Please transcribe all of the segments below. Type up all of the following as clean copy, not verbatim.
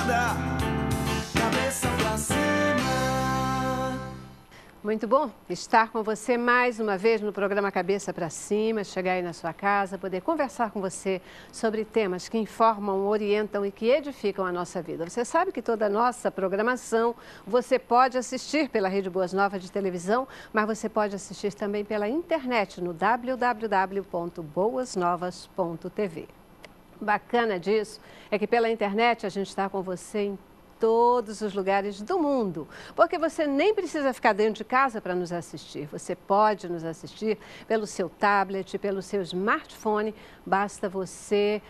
nada, cabeça pra cima. Muito bom estar com você mais uma vez no programa Cabeça para Cima, chegar aí na sua casa, poder conversar com você sobre temas que informam, orientam e que edificam a nossa vida. Você sabe que toda a nossa programação você pode assistir pela Rede Boas Novas de televisão, mas você pode assistir também pela internet no www.boasnovas.tv. Bacana disso é que pela internet a gente está com você em todos os lugares do mundo, porque você nem precisa ficar dentro de casa para nos assistir. Você pode nos assistir pelo seu tablet, pelo seu smartphone, basta você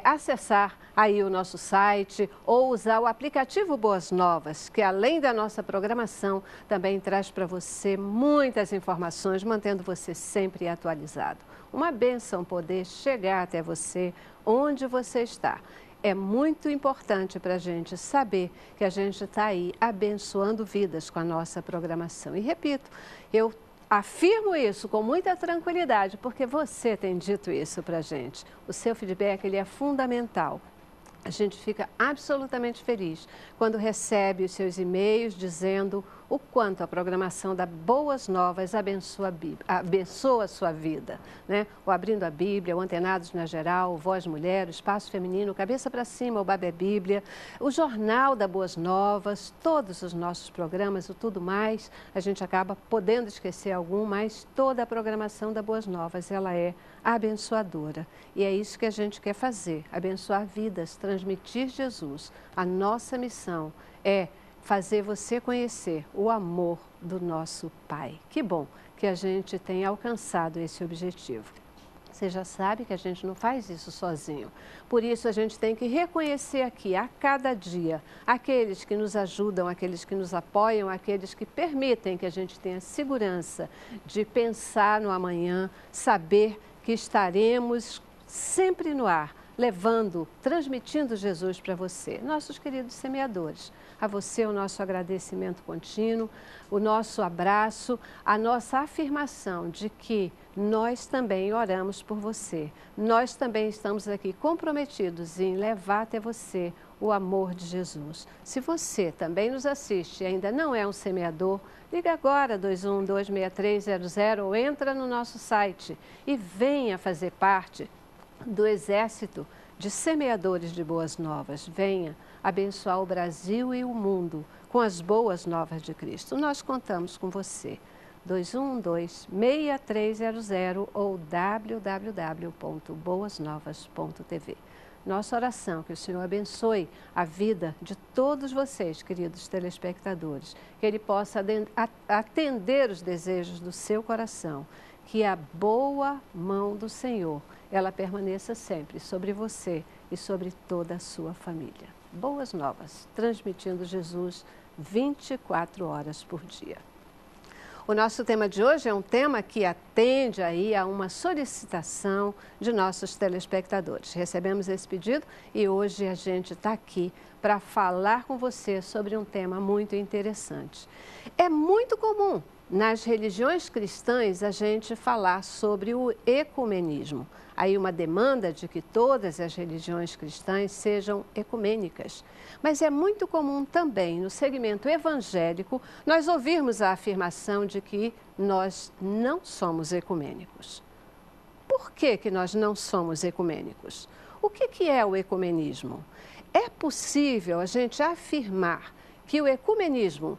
acessar aí o nosso site ou usar o aplicativo Boas Novas, que além da nossa programação, também traz para você muitas informações, mantendo você sempre atualizado. Uma bênção poder chegar até você onde você está. É muito importante para a gente saber que a gente está aí abençoando vidas com a nossa programação. E repito, eu afirmo isso com muita tranquilidade, porque você tem dito isso para a gente. O seu feedback ele é fundamental. A gente fica absolutamente feliz quando recebe os seus e-mails dizendo o quanto a programação da Boas Novas abençoa a sua vida, né? O Abrindo a Bíblia, o Antenados na Geral, o Voz Mulher, o Espaço Feminino, Cabeça para Cima, o Babé Bíblia, o Jornal da Boas Novas, todos os nossos programas, o Tudo Mais, a gente acaba podendo esquecer algum, mas toda a programação da Boas Novas, ela é abençoadora. E é isso que a gente quer fazer, abençoar vidas, transmitir Jesus. A nossa missão é fazer você conhecer o amor do nosso Pai. Que bom que a gente tenha alcançado esse objetivo. Você já sabe que a gente não faz isso sozinho. Por isso, a gente tem que reconhecer aqui, a cada dia, aqueles que nos ajudam, aqueles que nos apoiam, aqueles que permitem que a gente tenha segurança de pensar no amanhã, saber que estaremos sempre no ar, levando, transmitindo Jesus para você, nossos queridos semeadores. A você o nosso agradecimento contínuo, o nosso abraço, a nossa afirmação de que nós também oramos por você. Nós também estamos aqui comprometidos em levar até você o amor de Jesus. Se você também nos assiste e ainda não é um semeador, liga agora 21-26300 ou entra no nosso site e venha fazer parte do exército de semeadores de boas novas. Venha abençoar o Brasil e o mundo com as boas novas de Cristo. Nós contamos com você. 212-6300 ou www.boasnovas.tv. Nossa oração, que o Senhor abençoe a vida de todos vocês, queridos telespectadores, que Ele possa atender os desejos do seu coração, que a boa mão do Senhor, ela permaneça sempre sobre você e sobre toda a sua família. Boas Novas, transmitindo Jesus 24 horas por dia. O nosso tema de hoje é um tema que atende aí a uma solicitação de nossos telespectadores. Recebemos esse pedido e hoje a gente está aqui para falar com você sobre um tema muito interessante. É muito comum nas religiões cristãs a gente falar sobre o ecumenismo. Aí uma demanda de que todas as religiões cristãs sejam ecumênicas. Mas é muito comum também no segmento evangélico nós ouvirmos a afirmação de que nós não somos ecumênicos. Por que nós não somos ecumênicos? O que é o ecumenismo? É possível a gente afirmar que o ecumenismo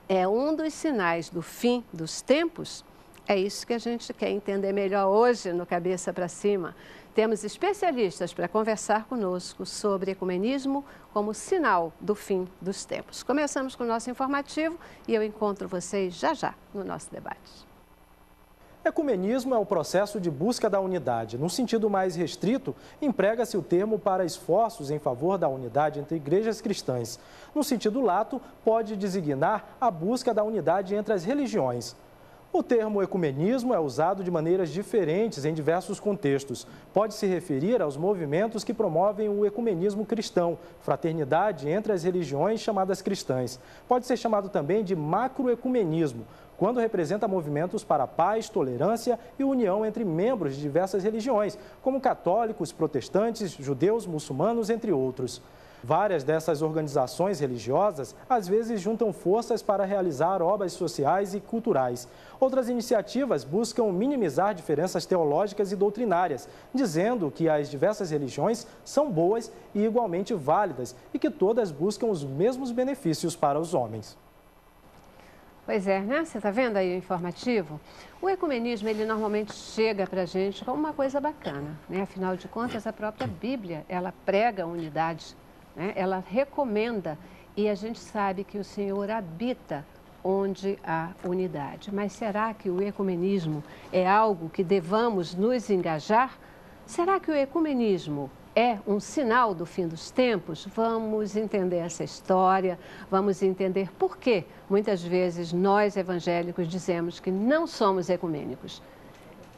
é um dos sinais do fim dos tempos? É isso que a gente quer entender melhor hoje no Cabeça para Cima. Temos especialistas para conversar conosco sobre ecumenismo como sinal do fim dos tempos. Começamos com o nosso informativo e eu encontro vocês já no nosso debate. Ecumenismo é o processo de busca da unidade. No sentido mais restrito, emprega-se o termo para esforços em favor da unidade entre igrejas cristãs. No sentido lato, pode designar a busca da unidade entre as religiões. O termo ecumenismo é usado de maneiras diferentes em diversos contextos. Pode se referir aos movimentos que promovem o ecumenismo cristão, fraternidade entre as religiões chamadas cristãs. Pode ser chamado também de macroecumenismo, quando representa movimentos para paz, tolerância e união entre membros de diversas religiões, como católicos, protestantes, judeus, muçulmanos, entre outros. Várias dessas organizações religiosas, às vezes, juntam forças para realizar obras sociais e culturais. Outras iniciativas buscam minimizar diferenças teológicas e doutrinárias, dizendo que as diversas religiões são boas e igualmente válidas e que todas buscam os mesmos benefícios para os homens. Pois é, né? Você está vendo aí o informativo? O ecumenismo, ele normalmente chega para a gente como uma coisa bacana, né? Afinal de contas, a própria Bíblia, ela prega a unidade, né? Ela recomenda e a gente sabe que o Senhor habita onde há unidade. Mas será que o ecumenismo é algo que devamos nos engajar? Será que o ecumenismo é um sinal do fim dos tempos? Vamos entender essa história, vamos entender por que muitas vezes nós evangélicos dizemos que não somos ecumênicos.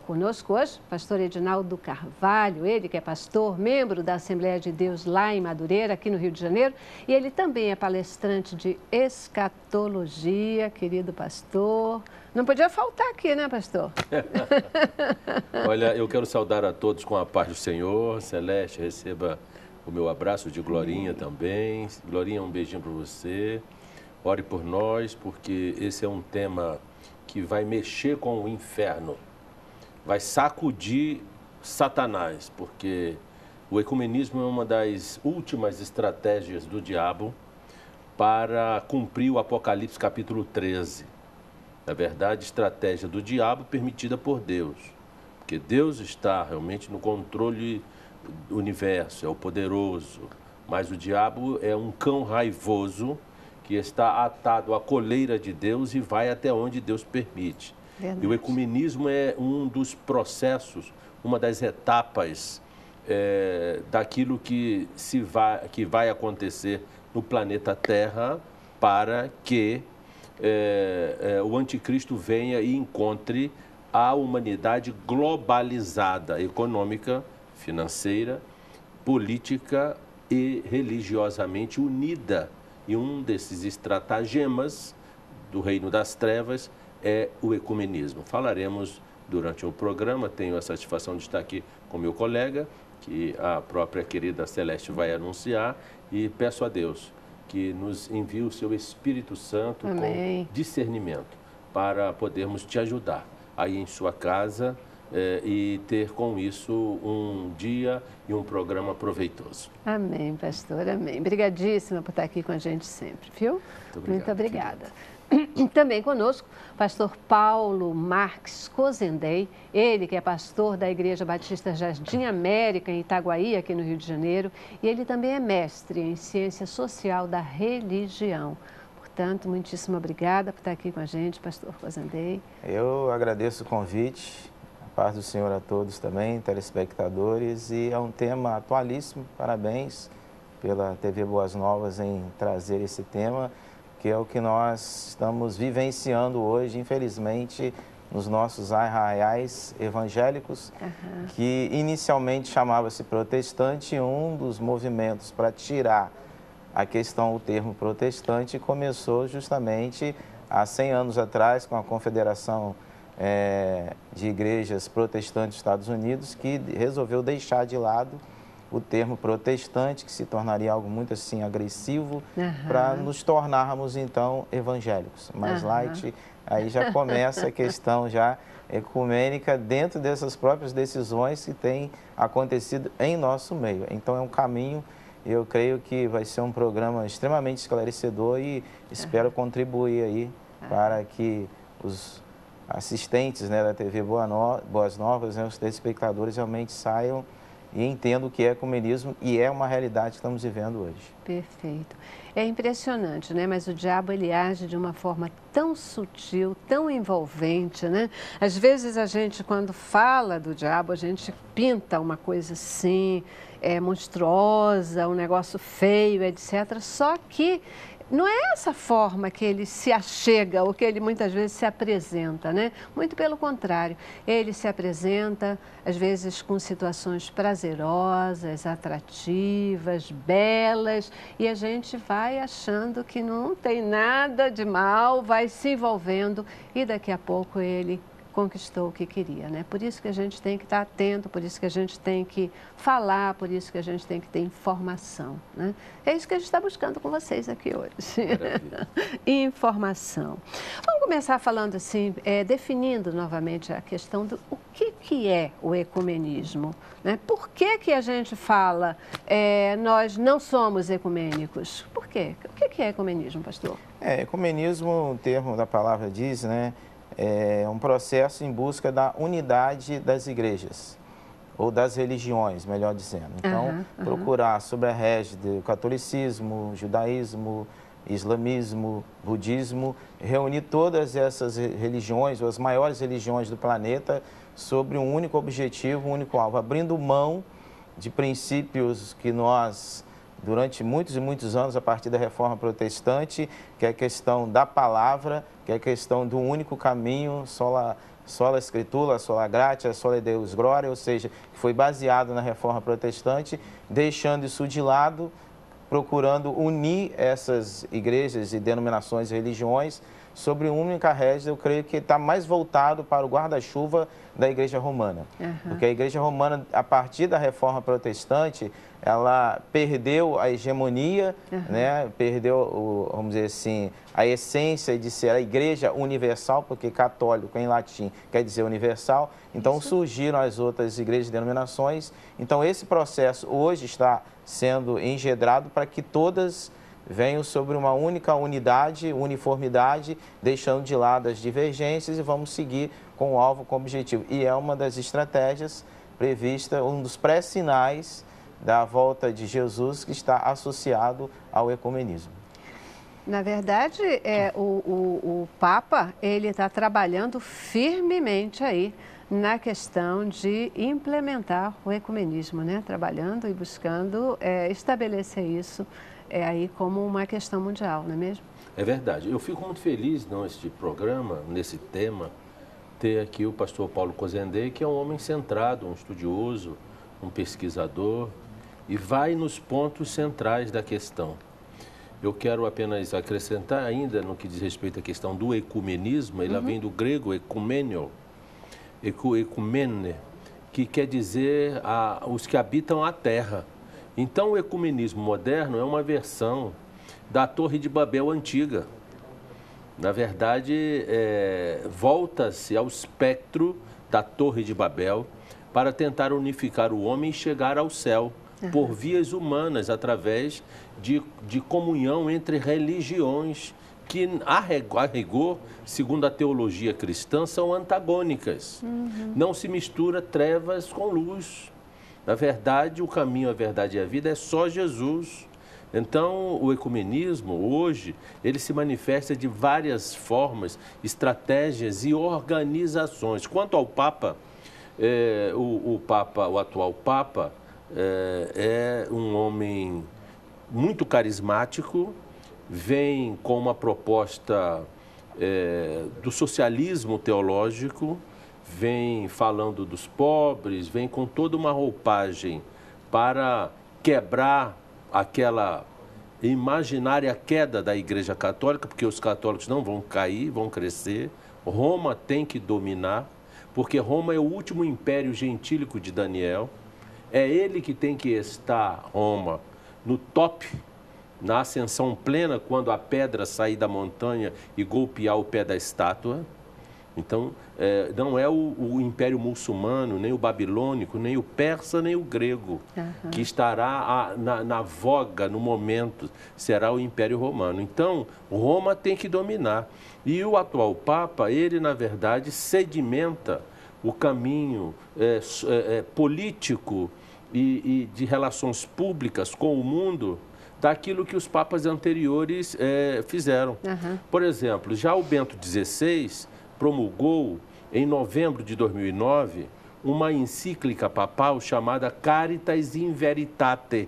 Conosco hoje, pastor Edinaldo Carvalho, ele que é pastor, membro da Assembleia de Deus lá em Madureira, aqui no Rio de Janeiro, e ele também é palestrante de escatologia, querido pastor. Não podia faltar aqui, né, pastor? Olha, eu quero saudar a todos com a paz do Senhor. Celeste, receba o meu abraço de Glorinha também. Glorinha, um beijinho para você. Ore por nós, porque esse é um tema que vai mexer com o inferno. Vai sacudir Satanás, porque o ecumenismo é uma das últimas estratégias do diabo para cumprir o Apocalipse capítulo 13. Na verdade, estratégia do diabo permitida por Deus, porque Deus está realmente no controle do universo, é o poderoso, mas o diabo é um cão raivoso que está atado à coleira de Deus e vai até onde Deus permite. Verdade. E o ecumenismo é um dos processos, uma das etapas daquilo que vai acontecer no planeta Terra para que o anticristo venha e encontre a humanidade globalizada, econômica, financeira, política e religiosamente unida. E um desses estratagemas do reino das trevas é o ecumenismo. Falaremos durante o programa, tenho a satisfação de estar aqui com meu colega, que a própria querida Celeste vai anunciar, e peço a Deus que nos envie o seu Espírito Santo com discernimento para podermos te ajudar aí em sua casa e ter com isso um dia e um programa proveitoso. Amém, pastor, amém. Obrigadíssima por estar aqui com a gente sempre, viu? Muito obrigada. Também conosco, pastor Paulo Marques Cozendei, ele que é pastor da Igreja Batista Jardim América, em Itaguaí, aqui no Rio de Janeiro, e ele também é mestre em Ciência Social da Religião. Portanto, muitíssimo obrigada por estar aqui com a gente, pastor Cozendei. Eu agradeço o convite, a paz do Senhor a todos também, telespectadores, e é um tema atualíssimo, parabéns pela TV Boas Novas em trazer esse tema, que é o que nós estamos vivenciando hoje, infelizmente, nos nossos arraiais evangélicos, que inicialmente chamava-se protestante, e um dos movimentos para tirar a questão, o termo protestante, começou justamente há 100 anos atrás, com a Confederação de Igrejas Protestantes dos Estados Unidos, que resolveu deixar de lado o termo protestante, que se tornaria algo muito assim agressivo, para nos tornarmos então evangélicos. Mas light, aí já começa a questão já ecumênica dentro dessas próprias decisões que têm acontecido em nosso meio. Então é um caminho, eu creio que vai ser um programa extremamente esclarecedor e espero contribuir aí para que os assistentes, né, da TV Boas Novas, né, os telespectadores realmente saiam e entendo o que é ecumenismo e é uma realidade que estamos vivendo hoje. Perfeito. É impressionante, né? Mas o diabo, ele age de uma forma tão sutil, tão envolvente, né? Às vezes a gente, quando fala do diabo, a gente pinta uma coisa assim, monstruosa, um negócio feio, etc. Só que não é essa forma que ele se achega ou que ele muitas vezes se apresenta, né? Muito pelo contrário, ele se apresenta às vezes com situações prazerosas, atrativas, belas, e a gente vai achando que não tem nada de mal, vai se envolvendo e daqui a pouco ele conquistou o que queria, né? Por isso que a gente tem que estar atento, por isso que a gente tem que falar, por isso que a gente tem que ter informação, né? É isso que a gente está buscando com vocês aqui hoje. Informação. Vamos começar falando assim, definindo novamente a questão do o que é o ecumenismo, né? Por que a gente fala nós não somos ecumênicos? Por quê? O que é ecumenismo, pastor? Ecumenismo, o termo da palavra diz, né? É um processo em busca da unidade das igrejas, ou das religiões, melhor dizendo. Então, procurar sobre a régide do catolicismo, judaísmo, islamismo, budismo, reunir todas essas religiões, ou as maiores religiões do planeta, sobre um único objetivo, um único alvo, abrindo mão de princípios que nós, durante muitos e muitos anos, a partir da Reforma Protestante, que é a questão da palavra, que é a questão do único caminho, sola Escritura, sola gratia, sola Deus glória, ou seja, que foi baseado na Reforma Protestante, deixando isso de lado, procurando unir essas igrejas e denominações e religiões sobre uma única régide. Eu creio que está mais voltado para o guarda-chuva da Igreja Romana. Porque a Igreja Romana, a partir da Reforma Protestante, ela perdeu a hegemonia, né? Perdeu, vamos dizer assim, a essência de ser a Igreja Universal, porque católico em latim quer dizer universal. Então surgiram as outras igrejas e denominações. Então esse processo hoje está sendo engendrado para que todas venham sobre uma única unidade, uniformidade, deixando de lado as divergências e vamos seguir com o alvo, com o objetivo. E é uma das estratégias previstas, um dos pré-sinais da volta de Jesus que está associado ao ecumenismo. Na verdade, o Papa ele está trabalhando firmemente aí na questão de implementar o ecumenismo, né? Trabalhando e buscando estabelecer isso aí como uma questão mundial, não é mesmo? É verdade. Eu fico muito feliz neste programa, nesse tema, ter aqui o pastor Paulo Cozendei, que é um homem centrado, um estudioso, um pesquisador, e vai nos pontos centrais da questão. Eu quero apenas acrescentar ainda no que diz respeito à questão do ecumenismo, ela vem do grego ecumenio, ecumene, que quer dizer os que habitam a terra. Então o ecumenismo moderno é uma versão da Torre de Babel antiga. Na verdade, volta-se ao espectro da Torre de Babel para tentar unificar o homem e chegar ao céu, por vias humanas, através de comunhão entre religiões que, a rigor, segundo a teologia cristã, são antagônicas. Não se mistura trevas com luz. Na verdade, o caminho, a verdade e a vida é só Jesus. Então, o ecumenismo, hoje, ele se manifesta de várias formas, estratégias e organizações. Quanto ao Papa, o atual Papa, é um homem muito carismático, vem com uma proposta do socialismo teológico, vem falando dos pobres, vem com toda uma roupagem para quebrar aquela imaginária queda da Igreja Católica, porque os católicos não vão cair, vão crescer. Roma tem que dominar, porque Roma é o último império gentílico de Daniel. É ele que tem que estar, Roma, no top, na ascensão plena, quando a pedra sair da montanha e golpear o pé da estátua. Então, não é o Império Muçulmano, nem o Babilônico, nem o Persa, nem o Grego, que estará na voga no momento, será o Império Romano. Então, Roma tem que dominar. E o atual Papa, ele, na verdade, sedimenta o caminho político e de relações públicas com o mundo daquilo que os papas anteriores fizeram. Por exemplo, já o Bento XVI promulgou, em novembro de 2009, uma encíclica papal chamada Caritas in Veritate,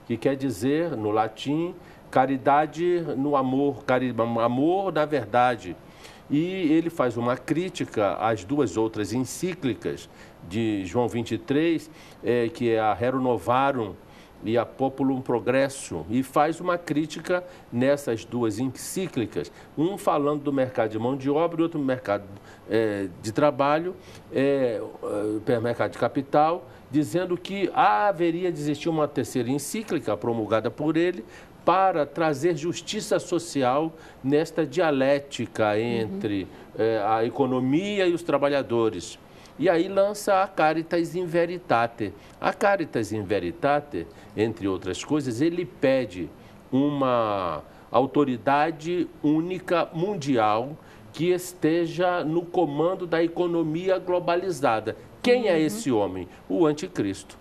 que quer dizer, no latim, caridade no amor, amor na verdade. E ele faz uma crítica às duas outras encíclicas de João 23, que é a Rerum Novarum e a Populum Progresso, e faz uma crítica nessas duas encíclicas, um falando do mercado de mão de obra e outro do mercado de trabalho, mercado de capital, dizendo que haveria de existir uma terceira encíclica promulgada por ele para trazer justiça social nesta dialética entre a economia e os trabalhadores. E aí lança a Caritas in Veritate. A Caritas in Veritate, entre outras coisas, ele pede uma autoridade única mundial que esteja no comando da economia globalizada. Quem é esse homem? O anticristo.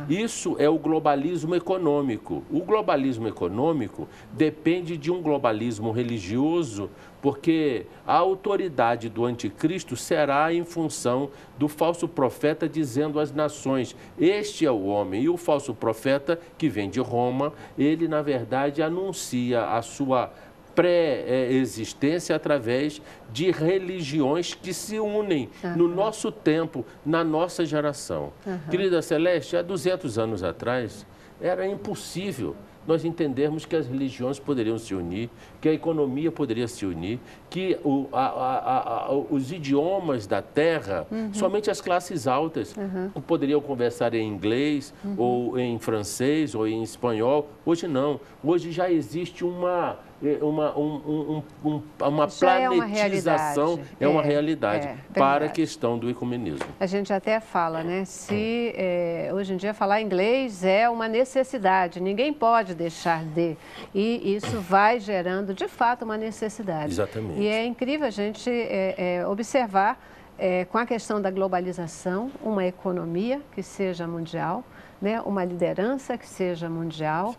Isso é o globalismo econômico. O globalismo econômico depende de um globalismo religioso, porque a autoridade do anticristo será em função do falso profeta dizendo às nações, este é o homem. E o falso profeta, que vem de Roma, ele, na verdade, anuncia a sua pré-existência através de religiões que se unem no nosso tempo, na nossa geração. Querida Celeste, há 200 anos atrás, era impossível nós entendermos que as religiões poderiam se unir, que a economia poderia se unir, que os idiomas da terra, somente as classes altas poderiam conversar em inglês, ou em francês, ou em espanhol. Hoje não. Hoje já existe uma planetização, é uma realidade para a questão do ecumenismo. A gente até fala, né? Hoje em dia falar inglês é uma necessidade, ninguém pode deixar de. E isso vai gerando, de fato, uma necessidade. Exatamente. E é incrível a gente observar, com a questão da globalização, uma economia que seja mundial, né? Uma liderança que seja mundial,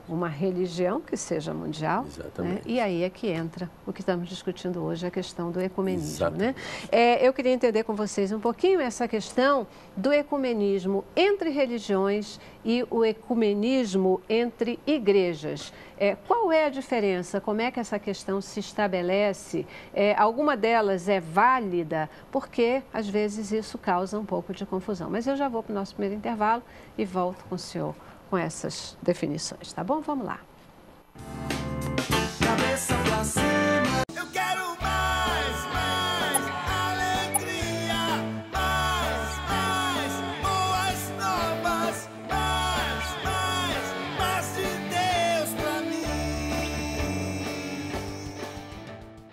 uma religião que seja mundial. Né? E aí é que entra o que estamos discutindo hoje, a questão do ecumenismo. Né? Eu queria entender com vocês um pouquinho essa questão do ecumenismo entre religiões e o ecumenismo entre igrejas. Qual é a diferença? Como é que essa questão se estabelece? Alguma delas é válida? Porque, às vezes, isso causa um pouco de confusão. Mas eu já vou para o nosso primeiro intervalo e volto com o senhor com essas definições, tá bom? Vamos lá.